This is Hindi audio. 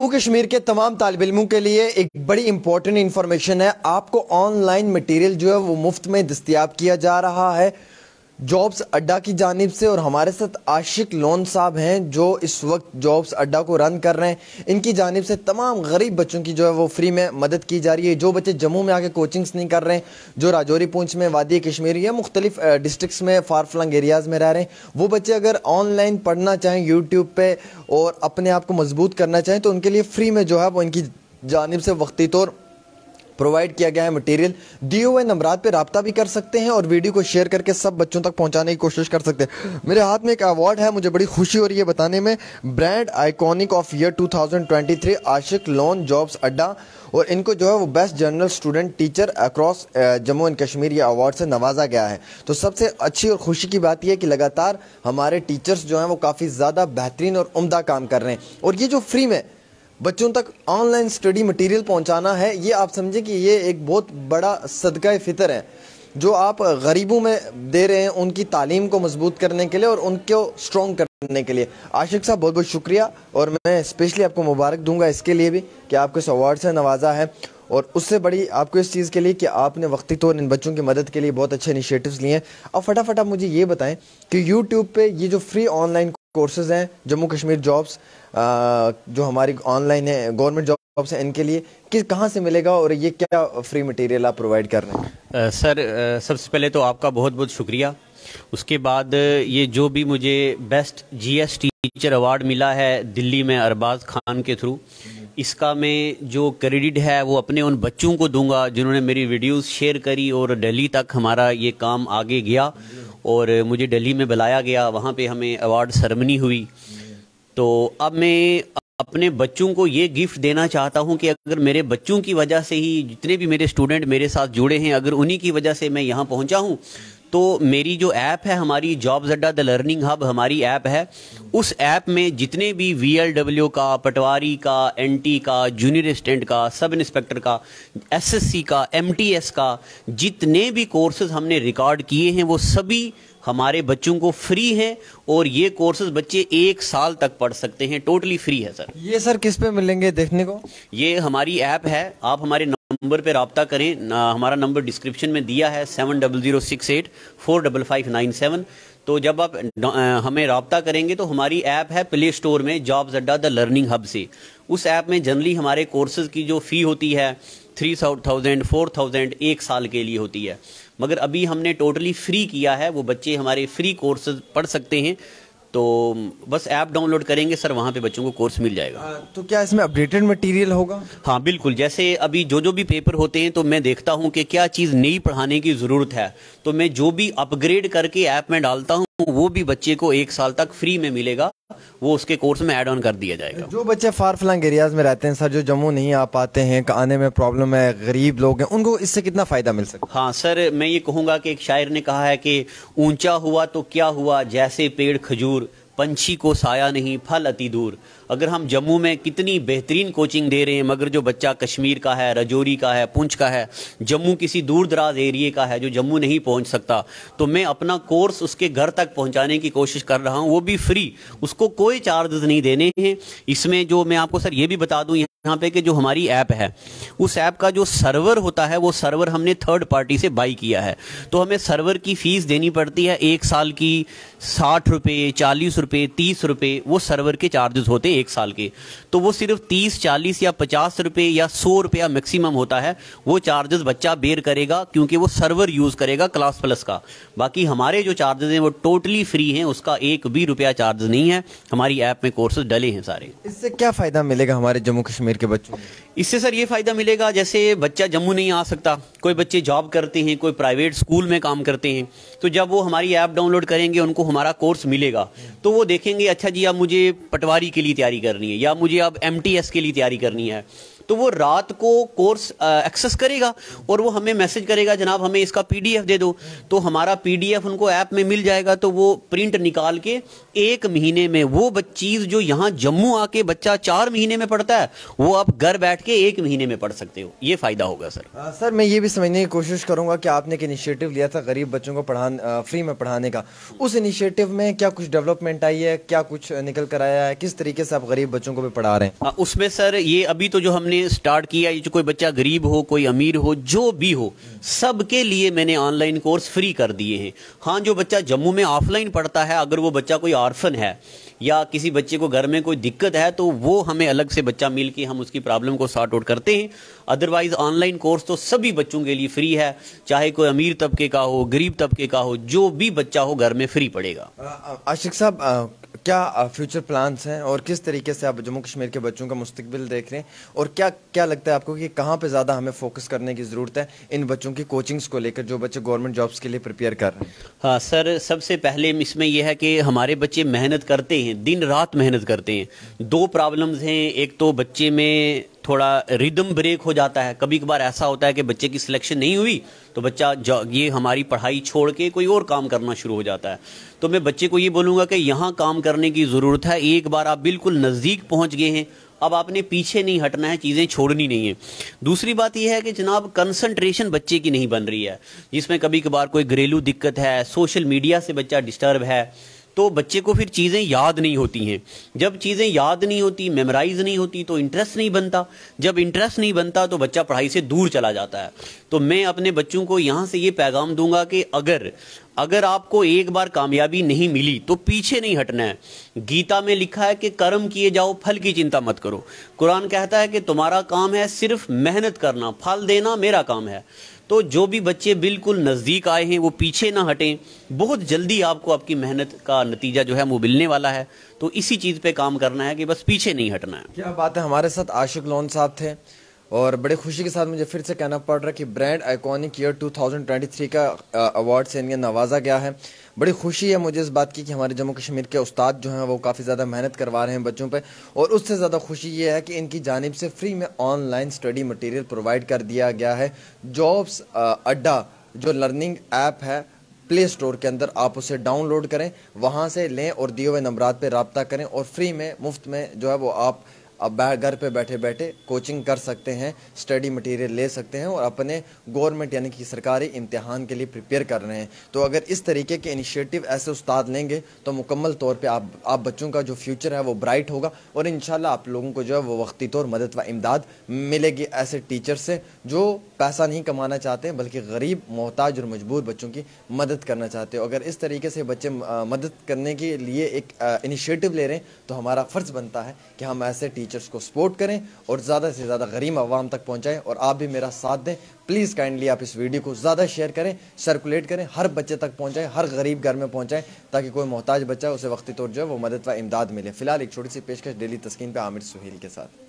जम्मू कश्मीर के तमाम तालिब इल्मों के लिए एक बड़ी इंपॉर्टेंट इंफॉर्मेशन है। आपको ऑनलाइन मटेरियल जो है वो मुफ्त में दस्तयाब किया जा रहा है जॉब्स अड्डा की जानिब से। और हमारे साथ आशिक लोन साहब हैं जो इस वक्त जॉब्स अड्डा को रन कर रहे हैं। इनकी जानिब से तमाम गरीब बच्चों की जो है वो फ्री में मदद की जा रही है। जो बच्चे जम्मू में आके कोचिंग्स नहीं कर रहे हैं, जो राजौरी, पुंछ में, वादी कश्मीर या मुख्तलिफ डिस्ट्रिक्ट्स में फार फ्लंग एरियाज़ में रह रहे हैं, वो बच्चे अगर ऑनलाइन पढ़ना चाहें यूट्यूब पर और अपने आप को मजबूत करना चाहें तो उनके लिए फ्री में जो है वो इनकी जानिब से वक्ती तौर प्रोवाइड किया गया है मटेरियल। दिए हुए नंबरात पे रब्ता भी कर सकते हैं और वीडियो को शेयर करके सब बच्चों तक पहुंचाने की कोशिश कर सकते हैं। मेरे हाथ में एक अवार्ड है, मुझे बड़ी खुशी हो रही है बताने में, brand iconic of year 2023 Ashiq Lone jobs Adda, और इनको जो है वो best general student teacher across Jammu and Kashmir ये अवार्ड से नवाजा गया है। तो सबसे अच्छी और खुशी की बात यह है कि लगातार हमारे टीचर्स जो हैं वो काफ़ी ज़्यादा बेहतरीन और उम्दा काम कर रहे हैं। और ये जो फ्री में बच्चों तक ऑनलाइन स्टडी मटेरियल पहुंचाना है, ये आप समझें कि ये एक बहुत बड़ा सदका फितर है जो आप गरीबों में दे रहे हैं उनकी तालीम को मजबूत करने के लिए और उनको स्ट्रॉन्ग करने के लिए। आशिक साहब बहुत बहुत शुक्रिया, और मैं स्पेशली आपको मुबारक दूंगा इसके लिए भी कि आपको इस अवार्ड से नवाजा है, और उससे बड़ी आपको इस चीज़ के लिए कि आपने वक्ती तौर इन बच्चों की मदद के लिए बहुत अच्छे इनिशिएटिव्स लिए हैं। अब फटाफट आप मुझे ये बताएं कि यूट्यूब पे ये जो फ्री ऑनलाइन कोर्सेज हैं जम्मू कश्मीर जॉब्स जो हमारी ऑनलाइन है गवर्नमेंट जॉब्स हैं, इनके लिए कहाँ से मिलेगा और ये क्या फ्री मटेरियल आप प्रोवाइड कर रहे हैं? सर सबसे पहले तो आपका बहुत बहुत शुक्रिया। उसके बाद ये जो भी मुझे बेस्ट जीएस टीचर अवार्ड मिला है दिल्ली में अरबाज खान के थ्रू, इसका मैं जो क्रेडिट है वो अपने उन बच्चों को दूंगा जिन्होंने मेरी वीडियोस शेयर करी और दिल्ली तक हमारा ये काम आगे गया और मुझे दिल्ली में बुलाया गया, वहाँ पे हमें अवार्ड सेरेमनी हुई। तो अब मैं अपने बच्चों को ये गिफ्ट देना चाहता हूँ कि अगर मेरे बच्चों की वजह से ही जितने भी मेरे स्टूडेंट मेरे साथ जुड़े हैं, अगर उन्हीं की वजह से मैं यहाँ पहुँचा हूँ, तो मेरी जो ऐप है हमारी जॉब्स अड्डा द लर्निंग हब हमारी ऐप है, उस ऐप में जितने भी VLW का, पटवारी का, NT का, जूनियर असिस्टेंट का, सब इंस्पेक्टर का, SSC का, MTS का, जितने भी कोर्सेज हमने रिकॉर्ड किए हैं वो सभी हमारे बच्चों को फ्री हैं और ये कोर्सेज बच्चे 1 साल तक पढ़ सकते हैं, टोटली फ्री है सर। ये सर किस पे मिलेंगे देखने को? ये हमारी ऐप है, आप हमारे नंबर पे रब्ता करें, हमारा नंबर डिस्क्रिप्शन में दिया है 7006845597। तो जब आप हमें रब्ता करेंगे तो हमारी ऐप है प्ले स्टोर में जॉब्स अड्डा द लर्निंग हब से। उस ऐप में जनरली हमारे कोर्सेज की जो फ़ी होती है 3000 4000 1 साल के लिए होती है, मगर अभी हमने टोटली फ्री किया है, वो बच्चे हमारे फ्री कोर्सेज पढ़ सकते हैं। तो बस ऐप डाउनलोड करेंगे सर, वहाँ पे बच्चों को कोर्स मिल जाएगा। तो क्या इसमें अपडेटेड मटेरियल होगा? हाँ बिल्कुल, जैसे अभी जो भी पेपर होते हैं तो मैं देखता हूँ कि क्या चीज़ नई पढ़ाने की ज़रूरत है, तो मैं जो भी अपग्रेड करके ऐप में डालता हूँ वो भी बच्चे को 1 साल तक फ्री में मिलेगा, वो उसके कोर्स में ऐड ऑन कर दिया जाएगा। जो बच्चे फार फ्लंग एरियाज में रहते हैं सर, जो जम्मू नहीं आ पाते हैं, आने में प्रॉब्लम है, गरीब लोग हैं, उनको इससे कितना फ़ायदा मिल सकता है? हाँ सर, मैं ये कहूँगा कि एक शायर ने कहा है कि ऊंचा हुआ तो क्या हुआ जैसे पेड़ खजूर, पंछी को साया नहीं फल अति दूर। अगर हम जम्मू में कितनी बेहतरीन कोचिंग दे रहे हैं, मगर जो बच्चा कश्मीर का है, राजौरी का है, पुंछ का है, जम्मू किसी दूर दराज एरिए का है जो जम्मू नहीं पहुंच सकता, तो मैं अपना कोर्स उसके घर तक पहुंचाने की कोशिश कर रहा हूं, वो भी फ्री, उसको कोई चार्जेस नहीं देने हैं। इसमें जो मैं आपको सर ये भी बता दूं यहाँ पे कि जो हमारी ऐप है, उस ऐप का जो सर्वर होता है वो सर्वर हमने थर्ड पार्टी से बाई किया है, तो हमें सर्वर की फीस देनी पड़ती है 1 साल की 60 रुपये, 40 रुपये, 30 रुपये, वो सर्वर के चार्जेस होते हैं 1 साल के। तो वो सिर्फ 30, 40 या 50 रुपये या 100 रुपया मैक्सिमम होता है, वो चार्जेस बच्चा बेयर करेगा क्योंकि वो सर्वर यूज़ करेगा क्लास प्लस का। बाकी हमारे जो चार्जेस हैं वो टोटली फ्री हैं, उसका 1 भी रुपया चार्ज नहीं है, हमारी ऐप में कोर्सेज डले हैं सारे। इससे क्या फ़ायदा मिलेगा हमारे जम्मू कश्मीर के बच्चों? इससे सर ये फ़ायदा मिलेगा, जैसे बच्चा जम्मू नहीं आ सकता, कोई बच्चे जॉब करते हैं, कोई प्राइवेट स्कूल में काम करते हैं, तो जब वो हमारी ऐप डाउनलोड करेंगे उनको हमारा कोर्स मिलेगा, तो वो देखेंगे अच्छा जी अब मुझे पटवारी के लिए तैयारी करनी है या मुझे अब MTS के लिए तैयारी करनी है, तो वो रात को कोर्स एक्सेस करेगा और वो हमें मैसेज करेगा जनाब हमें इसका पीडीएफ दे दो, तो हमारा पीडीएफ उनको ऐप में मिल जाएगा, तो वो प्रिंट निकाल के 1 महीने में वो चीज जो यहाँ जम्मू आके बच्चा 4 महीने में पढ़ता है वो आप घर बैठ के 1 महीने में पढ़ सकते हो। ये फायदा होगा सर। सर मैं ये भी समझने की कोशिश करूंगा कि आपने एक इनिशिएटिव लिया था गरीब बच्चों को फ्री में पढ़ाने का, उस इनिशिएटिव में क्या कुछ डेवलपमेंट आई है, क्या कुछ निकल कर आया है, किस तरीके से आप गरीब बच्चों को भी पढ़ा रहे हैं? उसमें सर ये अभी तो जो हमने स्टार्ट किया, ये जो कोई बच्चा गरीब हो कोई अमीर हो जो भी हो सबके लिए मैंने ऑनलाइन कोर्स फ्री कर दिए हैं। हाँ, जो बच्चा जम्मू में ऑफलाइन पढ़ता है, अगर वो बच्चा कोई ऑर्फन है या किसी बच्चे को घर में कोई दिक्कत है तो वो हमें अलग से बच्चा मिल के हम उसकी प्रॉब्लम को सॉर्ट आउट करते हैं। अदरवाइज ऑनलाइन कोर्स तो सभी बच्चों के लिए फ्री है, चाहे कोई अमीर तबके का हो गरीब तबके का हो, जो भी बच्चा हो घर में फ्री पढ़ेगा। आशिक साहब क्या फ्यूचर प्लान्स हैं और किस तरीके से आप जम्मू कश्मीर के बच्चों का मुस्तकबिल देख रहे हैं, और क्या क्या लगता है आपको कि कहाँ पे ज़्यादा हमें फोकस करने की ज़रूरत है इन बच्चों की कोचिंग्स को लेकर जो बच्चे गवर्नमेंट जॉब्स के लिए प्रिपेयर कर रहे हैं? हाँ सर, सबसे पहले इसमें यह है कि हमारे बच्चे मेहनत करते हैं, दिन रात मेहनत करते हैं। 2 प्रॉब्लम्स हैं, एक तो बच्चे में थोड़ा रिदम ब्रेक हो जाता है, कभी कभार ऐसा होता है कि बच्चे की सिलेक्शन नहीं हुई तो बच्चा ये हमारी पढ़ाई छोड़ के कोई और काम करना शुरू हो जाता है। तो मैं बच्चे को ये बोलूँगा कि यहाँ काम करने की ज़रूरत है, एक बार आप बिल्कुल नज़दीक पहुँच गए हैं, अब आपने पीछे नहीं हटना है, चीज़ें छोड़नी नहीं है। दूसरी बात यह है कि जनाब कंसंट्रेशन बच्चे की नहीं बन रही है, जिसमें कभी कभार कोई घरेलू दिक्कत है, सोशल मीडिया से बच्चा डिस्टर्ब है, तो बच्चे को फिर चीज़ें याद नहीं होती हैं। जब चीज़ें याद नहीं होती, मेमोराइज नहीं होती, तो इंटरेस्ट नहीं बनता, जब इंटरेस्ट नहीं बनता तो बच्चा पढ़ाई से दूर चला जाता है। तो मैं अपने बच्चों को यहाँ से ये पैगाम दूंगा कि अगर आपको एक बार कामयाबी नहीं मिली तो पीछे नहीं हटना है। गीता में लिखा है कि कर्म किए जाओ, फल की चिंता मत करो। कुरान कहता है कि तुम्हारा काम है सिर्फ मेहनत करना, फल देना मेरा काम है। तो जो भी बच्चे बिल्कुल नज़दीक आए हैं वो पीछे ना हटें, बहुत जल्दी आपको आपकी मेहनत का नतीजा जो है वो मिलने वाला है। तो इसी चीज़ पे काम करना है कि बस पीछे नहीं हटना है। क्या बात है, हमारे साथ आशिक लोन साहब थे और बड़े खुशी के साथ मुझे फिर से कहना पड़ रहा है कि ब्रांड आइकॉनिक ईयर 2023 का अवार्ड से इन्हें नवाजा गया है। बड़ी खुशी है मुझे इस बात की कि हमारे जम्मू कश्मीर के उस्ताद जो हैं वो काफ़ी ज़्यादा मेहनत करवा रहे हैं बच्चों पे, और उससे ज़्यादा खुशी ये है कि इनकी जानिब से फ्री में ऑनलाइन स्टडी मटेरियल प्रोवाइड कर दिया गया है। जॉब्स अड्डा जो लर्निंग ऐप है प्ले स्टोर के अंदर आप उसे डाउनलोड करें, वहाँ से लें और दिए हुए नंबरात पे रब्ता करें और फ्री में मुफ्त में जो है वो आप अब घर पे बैठे बैठे कोचिंग कर सकते हैं, स्टडी मटेरियल ले सकते हैं और अपने गवर्नमेंट यानी कि सरकारी इम्तिहान के लिए प्रिपेयर कर रहे हैं। तो अगर इस तरीके के इनिशिएटिव ऐसे उस्ताद लेंगे तो मुकम्मल तौर पे आप बच्चों का जो फ्यूचर है वो ब्राइट होगा और इंशाल्लाह आप लोगों को जो है वो वक्ती तौर मदद व इमदाद मिलेगी ऐसे टीचर से जो पैसा नहीं कमाना चाहते हैं बल्कि गरीब, मोहताज और मजबूर बच्चों की मदद करना चाहते हो। अगर इस तरीके से बच्चे मदद करने के लिए एक इनिशिएटिव ले रहे हैं तो हमारा फ़र्ज़ बनता है कि हम ऐसे टीचर्स को सपोर्ट करें और ज़्यादा से ज़्यादा गरीब अवाम तक पहुँचाएँ। और आप भी मेरा साथ दें, प्लीज़ काइंडली आप इस वीडियो को ज़्यादा शेयर करें, सर्कुलेट करें, हर बच्चे तक पहुँचाएँ, हर गरीब घर में पहुँचाएँ ताकि कोई मोहताज बच्चा उसे वक्ती तौर जो है वो मदद व इमदाद मिले। फ़िलहाल एक छोटी सी पेशकश डेली तस्कीन पे आमिर सुहेल के साथ।